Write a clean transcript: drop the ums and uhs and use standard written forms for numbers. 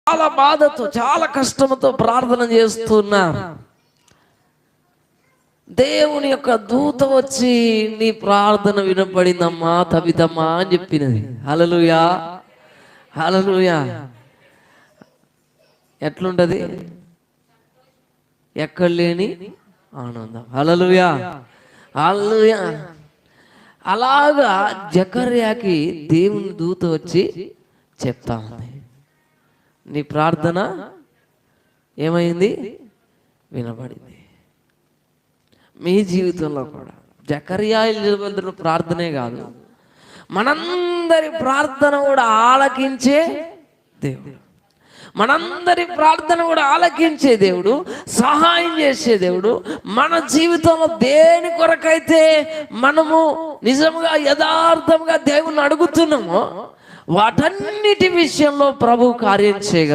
చాలా బాధతో చాలా కష్టంతో ప్రార్థన చేస్తున్నారు. దేవుని యొక్క దూత వచ్చి నీ ప్రార్థన వినపడిందమ్మా తబితమ్మా అని చెప్పినది. హల్లెలూయా హల్లెలూయా. ఎట్లుంటది? ఎక్కడ లేని ఆనందం. హల్లెలూయా హల్లెలూయా. అలాగా జకర్యాకి దేవుని దూత వచ్చి చెప్తా ఉంది, నీ ప్రార్థన ఏమైంది? వినబడింది. మీ జీవితంలో కూడా జకర్యా నిలబడిన ప్రార్థనే కాదు, మనందరి ప్రార్థన కూడా ఆలకించే దేవుడు, మనందరి ప్రార్థన కూడా ఆలకించే దేవుడు, సహాయం చేసే దేవుడు. మన జీవితంలో దేని కొరకైతే మనము నిజంగా యథార్థంగా దేవుణ్ణి అడుగుతున్నామో వాటన్నిటి విషయంలో ప్రభు కార్యం చేయగలరు.